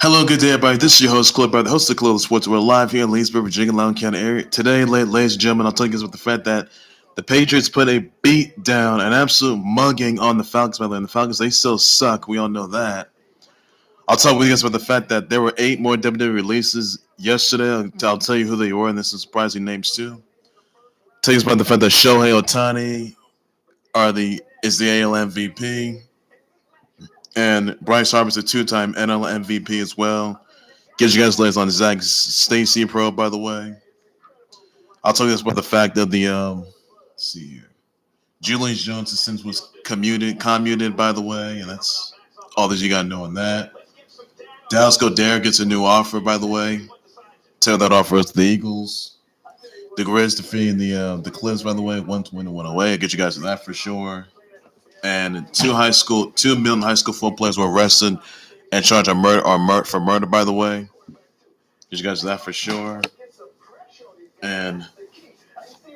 Hello, good day, everybody. This is your host, Clip, the host of Khalil Sports. We're live here in Leesburg, Virginia, Loudoun County area. Today, ladies and gentlemen, I'll tell you guys about the fact that the Patriots put a beat down, an absolute mugging on the Falcons. By the way, and the Falcons, they still suck. We all know that. I'll talk with you guys about the fact that there were 8 more WWE releases yesterday. I'll tell you who they were, and this is surprising names too. Tell you about the fact that Shohei Ohtani is the AL MVP. And Bryce Harper's a 2-time NL MVP as well. Gives you guys latest on Zac Stacy Pro, by the way. I'll tell you this about the fact that let's see here. Julius Jones since was commuted, by the way, and that's all that you got to know on that. Dallas Goddard gets a new offer, by the way. Tell that offer is the Eagles. The Grizz defeating the Clips, by the way, 120 to 108. I'll get you guys to that for sure. And 2 million high school football players were arrested and charged for murder, by the way. Get you guys that for sure. And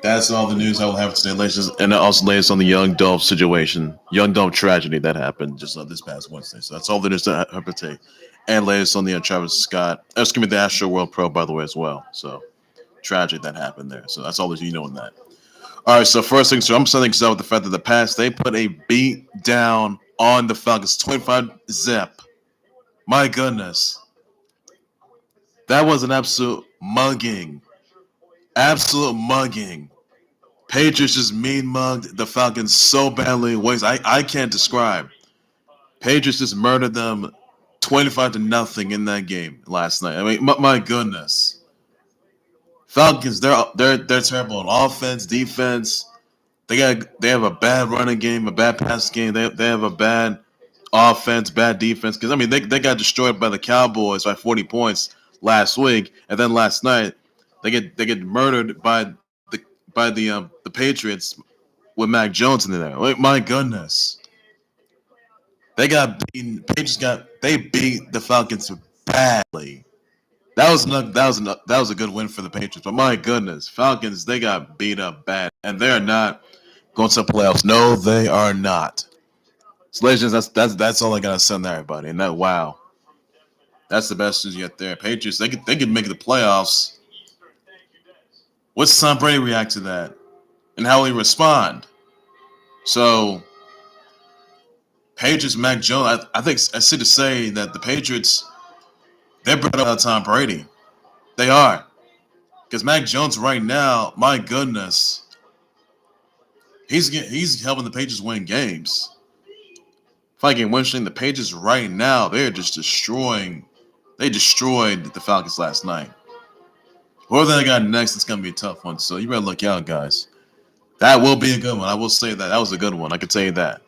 that's all the news I will have today, ladies. And also latest on the young Dolph situation, young Dolph tragedy that happened just this past Wednesday. So that's all the news that I have to take. And latest on the Travis Scott, the Astro World Pro, by the way, as well. So tragedy that happened there. So that's all that you know on that. All right, so first thing, I'm starting to with the fact that the past they put a beat down on the Falcons, 25-zip. My goodness, that was an absolute mugging, Patriots just mean mugged the Falcons so badly in ways I can't describe. Patriots just murdered them 25-0 in that game last night. I mean, my goodness. Falcons, they're terrible on offense, defense. They have a bad running game, a bad pass game. They have a bad offense, bad defense. Because I mean, they got destroyed by the Cowboys by 40 points last week, and then last night they get murdered by the Patriots with Mac Jones in there. Like, my goodness, they got beaten. They beat the Falcons badly. That was a good win for the Patriots, but my goodness, Falcons, they got beat up bad, and they're not going to the playoffs. No, they are not. So, ladies and gentlemen, that's all I gotta send to everybody. And wow, that's the best news yet. There, Patriots, they could make the playoffs. What's Tom Brady react to that, and how will he respond? So, Patriots, Mac Jones. I think I see to say that the Patriots. They're better than Tom Brady. They are. Because Mac Jones right now, my goodness, he's helping the Patriots win games. If I can win the Patriots right now, they're just destroying. They destroyed the Falcons last night. Whoever they got next, it's going to be a tough one. So you better look out, guys. That will be a good one. I will say that. That was a good one. I can tell you that.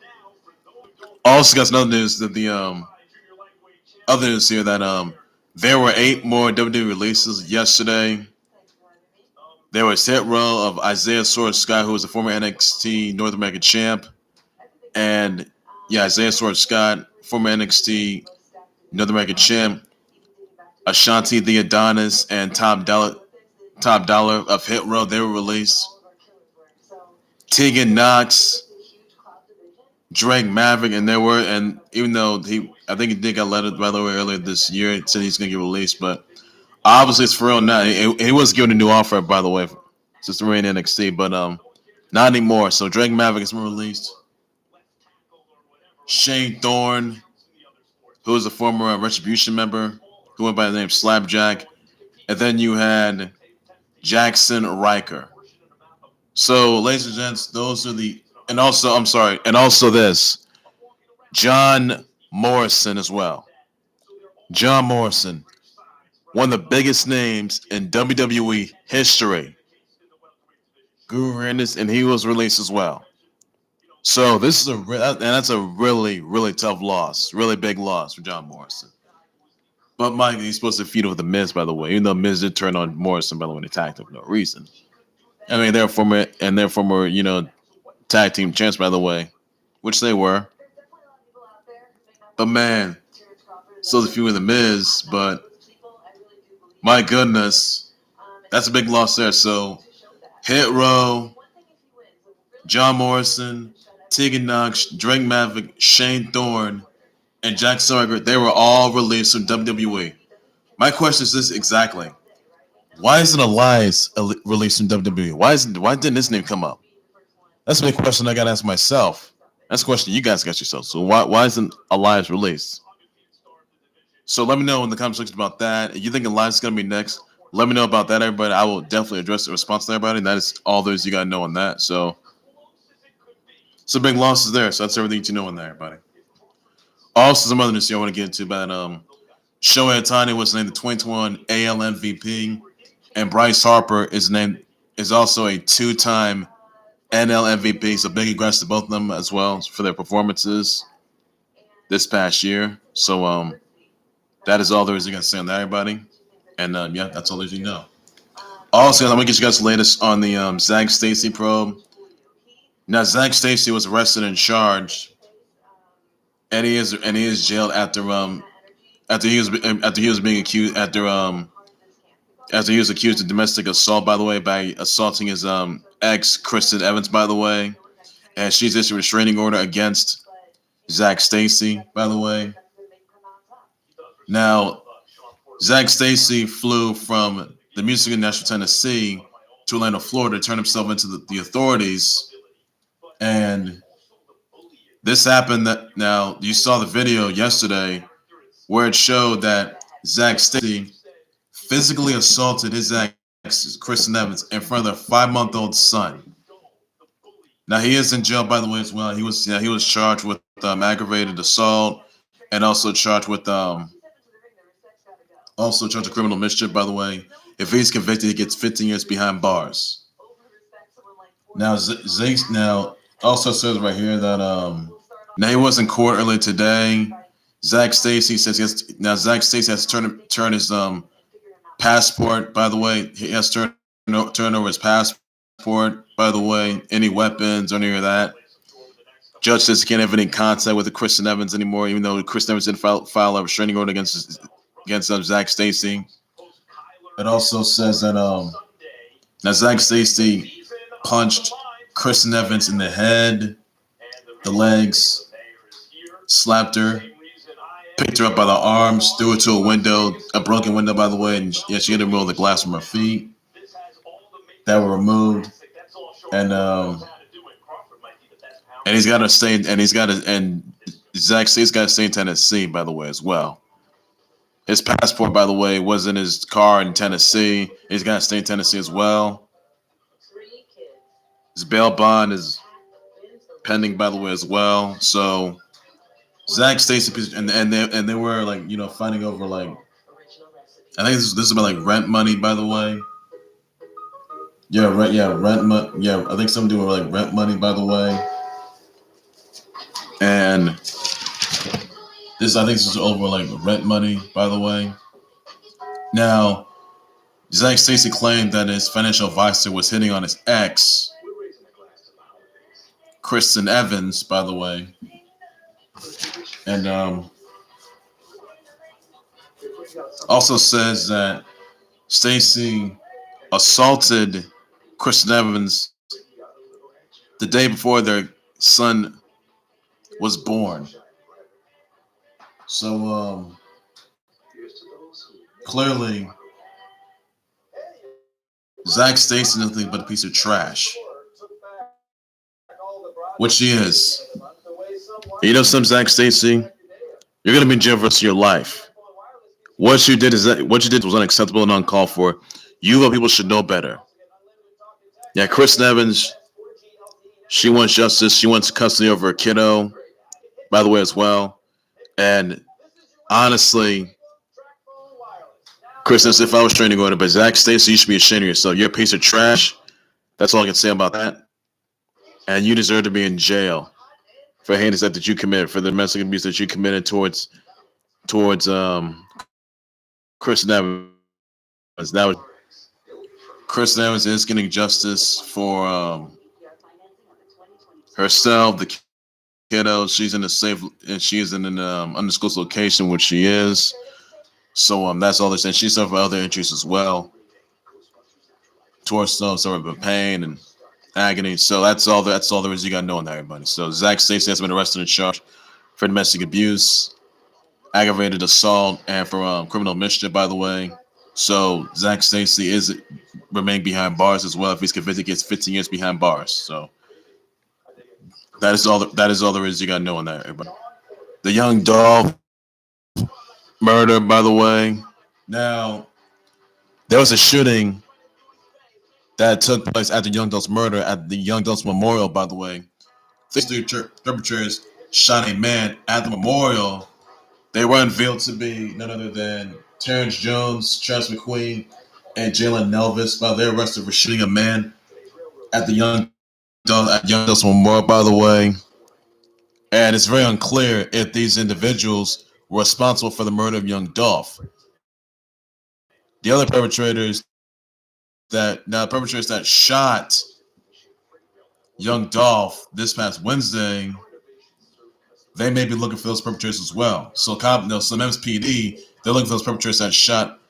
Also, got some other news that other news here that there were 8 more WWE releases yesterday. There was hit row of Isaiah Scott, who was a former NXT North American champ. And, Isaiah Scott, former NXT North American champ. Ashante the Adonis and Top Dollar of Hit Row, they were released. Tegan Nox, Drake Maverick, and even though I think he did get letter by the way earlier this year, it said he's gonna get released, but obviously it's for real now. He was given a new offer, by the way, since the reign NXT, but not anymore. So Drake Maverick has been released. Shane Thorne, who was a former Retribution member, who went by the name Slapjack, and then you had Jaxson Ryker. So, ladies and gents, those are and also this, John Morrison as well. John Morrison, one of the biggest names in WWE history. Guru and he was released as well. So this is that's a really, really tough loss, really big loss for John Morrison. But Mike, he's supposed to feud with the Miz, by the way. Even though Miz did turn on Morrison, by the way, when he attacked him for no reason. I mean, they're former, tag team champs, by the way, which they were. But man, still a few with the Miz, but my goodness, that's a big loss there. So, Hit Row, John Morrison, Tegan Nox, Drake Maverick, Shane Thorne, and Jaxson Ryker, they were all released from WWE. My question is this exactly. Why isn't Elias released from WWE? Why didn't his name come up? That's a big question I gotta ask myself. That's a question you guys got yourself. So why isn't Elias released? So let me know in the comment section about that. If you think Elias is gonna be next, let me know about that, everybody. I will definitely address the response to everybody. That is all there is you gotta know on that. So some big losses there. So that's everything you know on there, everybody. Also, some other news I want to get into about Shohei Ohtani was named the 2021 AL MVP, and Bryce Harper is also a two-time NL MVP. So big congrats to both of them as well for their performances this past year. So that is all there is you got to say on that, everybody. And yeah, that's all there is you know. Also, I'm gonna get you guys the latest on the Zac Stacy probe. Now, Zac Stacy was arrested and charged, and he is jailed after he was being accused after he was accused of domestic assault, by the way, by assaulting his ex, Kristin Evans, by the way, and she's issued a restraining order against Zac Stacy, by the way. Now, Zac Stacy flew from the music in Nashville, Tennessee, to Atlanta, Florida, to turn himself into the authorities, and this happened. Now you saw the video yesterday where it showed that Zac Stacy physically assaulted his ex, Kristin Evans, in front of their 5-month-old son. Now he is in jail, by the way, as well. He was charged with aggravated assault and also charged with criminal mischief. By the way, if he's convicted, he gets 15 years behind bars. Now, now also says right here that now he was in court earlier today. Zac Stacy says Zac Stacy has to turn his passport. By the way, he has to turn over his passport. By the way, any weapons or any of that. Judge says he can't have any contact with the Kristin Evans anymore, even though Kristin Evans didn't file a restraining order against Zac Stacy. It also says that now Zac Stacy punched Kristin Evans in the head, the legs, slapped her, picked her up by the arms, threw her to a window, a broken window, by the way, and she had to remove the glass from her feet that were removed, and Zac Stacy's got to stay in Tennessee, by the way, as well. His passport, by the way, was in his car in Tennessee. He's got to stay in Tennessee as well. His bail bond is pending, by the way, as well. So Zac Stacy and they were like, fighting over like, I think this is about like rent money, by the way. Rent money. Yeah, I think some doing like rent money, by the way. And I think this is over like rent money, by the way. Now, Zac Stacy claimed that his financial advisor was hitting on his ex, Kristin Evans, by the way. And also says that Stacy assaulted Kristin Evans the day before their son was born. So clearly, Zac Stacy is nothing but a piece of trash, which he is. Some Zac Stacy, you're gonna be in jail for the rest of your life. What you did was unacceptable and uncalled for. You people should know better. Yeah, Kristin Evans, she wants justice. She wants custody over her kiddo, by the way, as well. And honestly, Kristin, if I was trying to go in, but Zac Stacy, you should be ashamed of yourself. You're a piece of trash. That's all I can say about that. And you deserve to be in jail for haters that you committed, for the domestic abuse that you committed towards Kristin Evans. Now, Kristin Evans is getting justice for herself, the kiddo. She's in a safe, and she is in an undisclosed location, which she is. So that's all they're saying. She suffered other injuries as well, towards sort of pain and agony. So that's all there is you got to know on that, everybody. So Zac Stacy has been arrested and charged for domestic abuse. aggravated assault and for criminal mischief, by the way. So Zac Stacy is remain behind bars as well. If he's convicted, he gets 15 years behind bars. So that is all. That is all there is. You got to know on that, everybody. The young Dolph murder, by the way. Now there was a shooting that took place after Young Dolph's murder at the Young Dolph's memorial. By the way, these three perpetrators shot a man at the memorial. They were unveiled to be none other than Terrence Jones, Travis McQueen, and Jalen Nelvis. They were arrested for shooting a man at the Young Dolph's memorial. By the way, and it's very unclear if these individuals were responsible for the murder of young Dolph. The other perpetrators that shot young Dolph this past Wednesday, they may be looking for those perpetrators as well. So Memphis PD, they're looking for those perpetrators that shot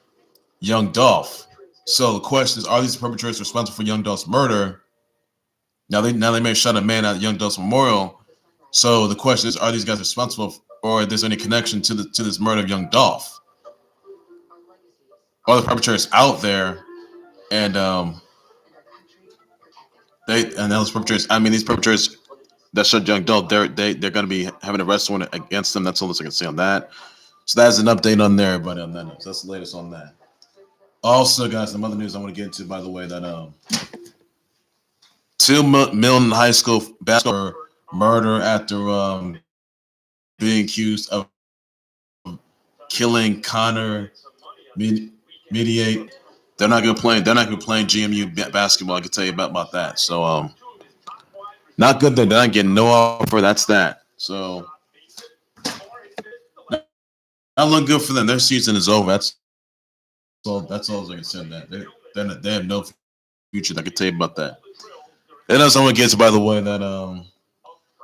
young Dolph. So the question is, are these perpetrators responsible for young Dolph's murder? Now they may have shot a man at young Dolph's memorial. So the question is, are these guys responsible, or if there's any connection to this murder of young Dolph? Are the perpetrators out there, and those perpetrators? I mean, these perpetrators that shot young Dolph, they're going to be having an arrest warrant against them. That's all I can say on that. So that's an update on there, everybody. On that note, so that's the latest on that. Also, guys, some other news I want to get into, by the way, that two Milton High School basketball murder after being accused of killing Connor Mediate. They're not going to play. They're not going to be playing GMU basketball. I can tell you about that. So not good. They're not getting no offer. That's that. So not looking good for them. Their season is over. That's all I can say. That they have no future. I can tell you about that. And as someone gets, by the way, that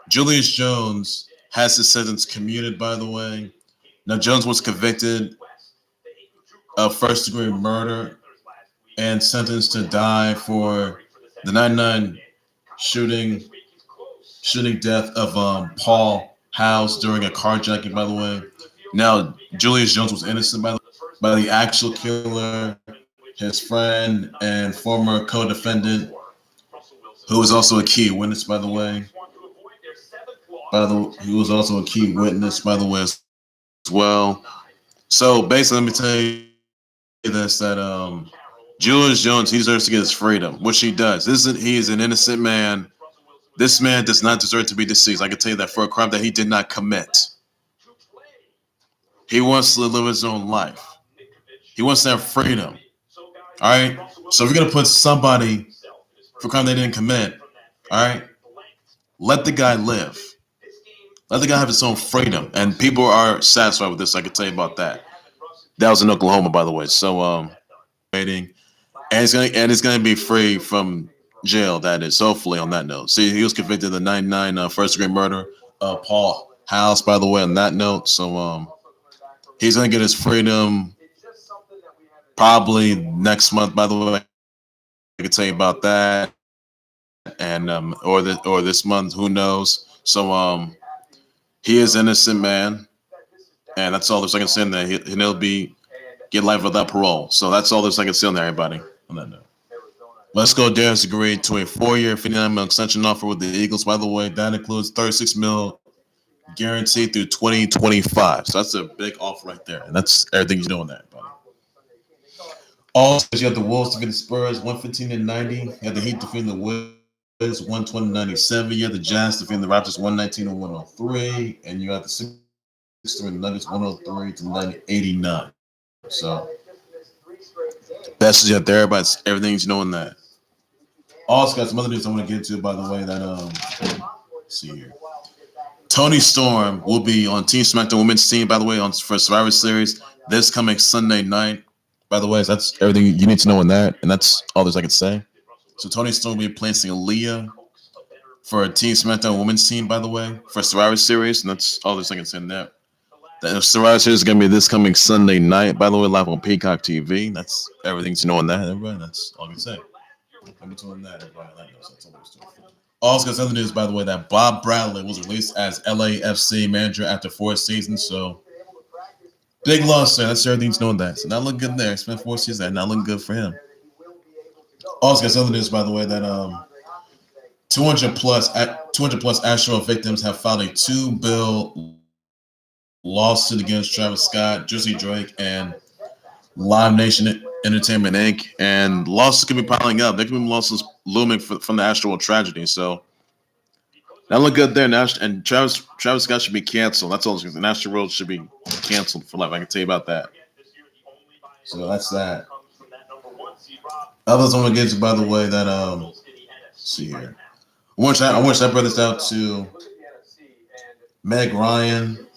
Julius Jones has his sentence commuted. By the way, now Jones was convicted of first-degree murder and sentenced to die for the 99 shooting death of Paul House during a carjacking. By the way, now Julius Jones was innocent by the actual killer, his friend and former co-defendant, who was also a key witness. By the way, he was also a key witness. By the way, as well. So basically, let me tell you this: that Julius Jones, he deserves to get his freedom, which he does. He is an innocent man. This man does not deserve to be deceased. I can tell you that, for a crime that he did not commit. He wants to live his own life. He wants to have freedom. All right? So if you're going to put somebody for a crime they didn't commit, all right, let the guy live. Let the guy have his own freedom. And people are satisfied with this. I can tell you about that. That was in Oklahoma, by the way. So, waiting. And it's gonna be free from jail. That is, hopefully, on that note. See, he was convicted of the 99 first-degree murder of Paul House, by the way, on that note. So he's gonna get his freedom probably next month, by the way. I can tell you about that. And or this month, who knows? So he is an innocent man, and that's all there's I can say on that. He'll get life without parole. So that's all there's I can say on there, everybody. On that note. Let's go. Darius agreed to a 4-year, $59 million extension offer with the Eagles. By the way, that includes $36 million guaranteed through 2025. So that's a big offer right there, and that's everything you're doing there, buddy. Also, you have the Wolves defeating the Spurs 115-90. You have the Heat defeating the Wiz 120-97. You have the Jazz defeating the Raptors 119-103, and you have the Sixers defeating the Nuggets 103-89. So that's just out there, but everything's knowing that. Also, got some other news I want to get to, by the way, that let's see here. Toni Storm will be on Team SmackDown Women's Team, by the way, for Survivor Series this coming Sunday night. By the way, that's everything you need to know on that, and that's all there's I can say. So Toni Storm will be placing Aaliyah for a Team SmackDown Women's Team, by the way, for Survivor Series, and that's all there's I can say on that. The Survivor Series is going to be this coming Sunday night, by the way, live on Peacock TV. That's everything to know on that, everybody. That's all I can say. I'm between that, everybody. That's all there's to it. Also, got other news, by the way, that Bob Bradley was released as LAFC manager after 4 seasons. So Big loss there. That's everything's knowing that. So not looking good there. Spent 4 seasons there. Not looking good for him. Also got some other news, by the way, that 200 plus actual victims have filed a $2 lawsuit against Travis Scott, Juicy Drake, and Live Nation Entertainment Inc. And losses could be piling up. There could be losses looming from the actual tragedy. So that look good there. And Travis Scott should be canceled. That's all. The National World should be canceled for life. I can tell you about that. So that's that. Others I want to get to, by the way, that let's see here. I want to bring this out to Meg Ryan,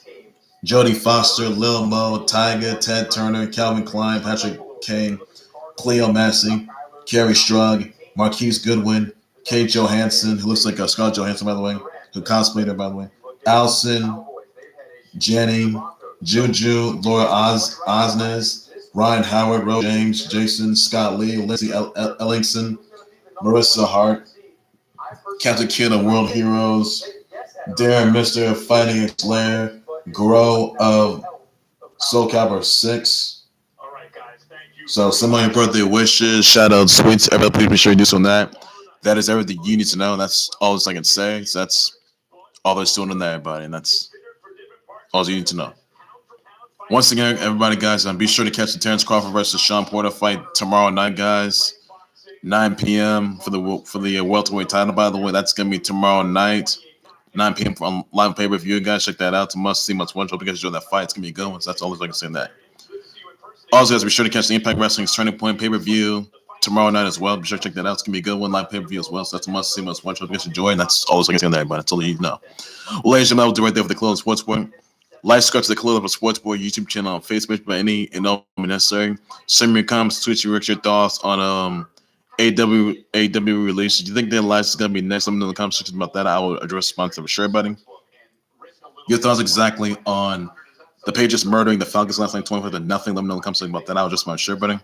Jodie Foster, Lil Mo, Tyga, Ted Turner, Calvin Klein, Patrick Kane, Cleo Massey, Carrie Strug, Marquise Goodwin, Kate Johansson, who looks like Scarlett Johansson, by the way, who cosplayed her, by the way, Allison, Jenny, Juju, Laura Osnes, Ryan Howard, Rose James, Jason, Scott Lee, Lindsay Ellingson, Marissa Hart, Captain Kid of World Heroes, Darren Mister of Fighting Slayer, Grow of Soul Calibur 6. So some of your birthday wishes, shout out, sweets, everybody, please be sure you do some of that. That is everything you need to know. That's all I can say. So that's all there's doing on that, everybody, and that's all you need to know. Once again, everybody, guys, be sure to catch the Terrence Crawford versus Sean Porter fight tomorrow night, guys. 9 p.m. for the welterweight title, by the way. That's going to be tomorrow night. 9 p.m. on live pay-per-view, guys. Check that out. It's a must-see, must-watch. Hope you guys enjoy that fight. It's going to be a good one. So that's all I can say that. Also, guys, be sure to catch the Impact Wrestling's Turning Point pay-per-view tomorrow night as well. Be sure to check that out. It's going to be a good one. Live pay-per-view as well. So that's a must-see, must-watch. Hope you guys enjoy. And that's all I can say that, everybody. That's all you need to know. Well, ladies and gentlemen, I'll do right there for the Khalil Sports Board. Like, subscribe to the Khalil Sports Board YouTube channel on Facebook by any and all necessary. Send me your comments, tweet your thoughts on AW release. Do you think their lives is going to be next? Let me know in the comment section about that. I will address sponsor for sure, buddy. Your thoughts exactly on the Patriots murdering the Falcons last night, 25 to nothing. Let me know in the comment section about that. I will address my sure, buddy.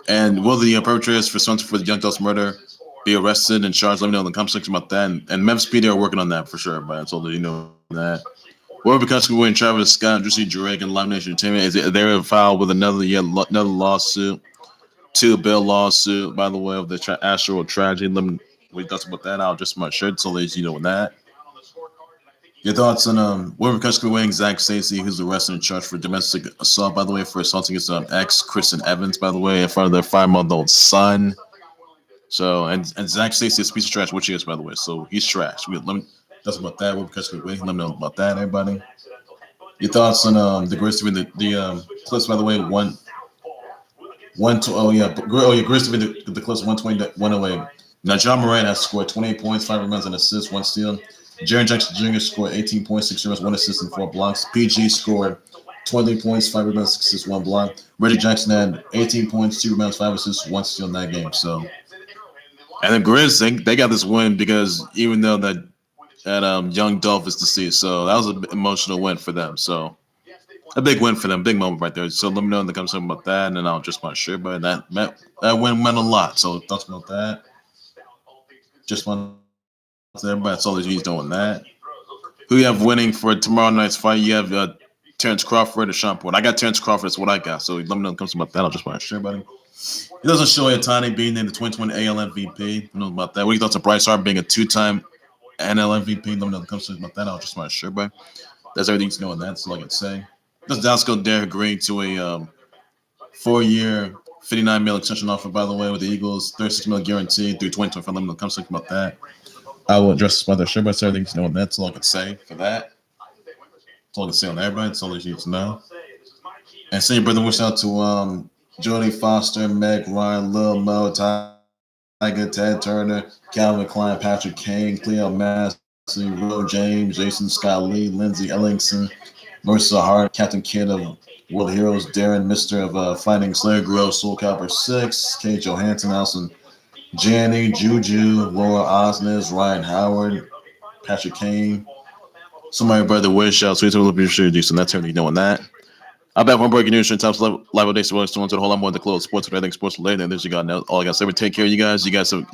And will the perpetrators for the Young Dolph's murder be arrested and charged? Let me know in the comment section about that. And Memphis PD are working on that for sure, but I told you know that. Well, because we're in Travis Scott, Juicy Drake, and Live Nation Entertainment, they're filed with another lawsuit. $2 lawsuit, by the way, of the actual tragedy. Let me we thoughts about that. I'll just my shirt so that you know that. Your thoughts on Wilbur Customary weighing Zac Stacy, who's arrested and charged for domestic assault, by the way, for assaulting his ex, Kristin Evans, by the way, in front of their 5-month-old son. So, and Zac Stacy is a piece of trash, which he is, by the way. So he's trash. Let me thoughts about that. Wilbur Customary weighing. Let me know about that, everybody. Your thoughts on the Grizz the clips, by the way, Grizz the clips 120 away. Now John Morant has scored 28 points, 5 rebounds, and assists, 1 steal. Jaren Jackson Jr. scored 18 points, 6 rebounds, 1 assist, and 4 blocks. PG scored 20 points, 5 rebounds, 6 assists, 1 block. Reggie Jackson had 18 points, 2 rebounds, 5 assists, 1 steal in that game. So, and the Grizz, they got this win because even though that young Dolph is deceased, so that was an emotional win for them. So a big win for them, big moment right there. So let me know in the comments about that, and then I'll just want to share. But that win meant a lot. So thoughts about that? Just want to everybody. That's all he's doing that. Who you have winning for tomorrow night's fight? You have Terrence Crawford or Sean Porter. I got Terrence Crawford. That's what I got. So let me know in the comments about that. I'll just want to share, buddy. He doesn't show Otani being named the 2020 AL MVP. I know about that. What do you thoughts of Bryce Hart being a 2-time NL MVP? Let me know in the comments about that. I'll just want to share, buddy. That's everything you know on that. That's all I can say. Does Dallas Goddard agreeing to a 4-year, $59 million extension offer, by the way, with the Eagles, $36 million guaranteed through 2025. Let me know in the comments about that. I will address this by the sure, but everything you know on that. That's all I can say for that. That's all I can say on everybody. That's all you need to know. And send your brother wish out to Jodie Foster, Meg Ryan, Lil Mo, Tyga, Ted Turner, Calvin Klein, Patrick Kane, Cleo Massey, Will James, Jason Scott Lee, Lindsay Ellingson, Marissa Hart, Captain Kid of World Heroes, Darren Mister of Fighting Slayer, Grow, Soul Calibur 6, Kate Johansson, Allison, Janny, Juju, Laura Osnes, Ryan Howard, Patrick Kane. Somebody brother wish out, sweet to be sure to do so. That's everything knowing that. I'm back one breaking news, times live updates, to the whole lot more of the clothes, sports, everything sports related. And this you got now. All I got to say, take care of you guys. You guys have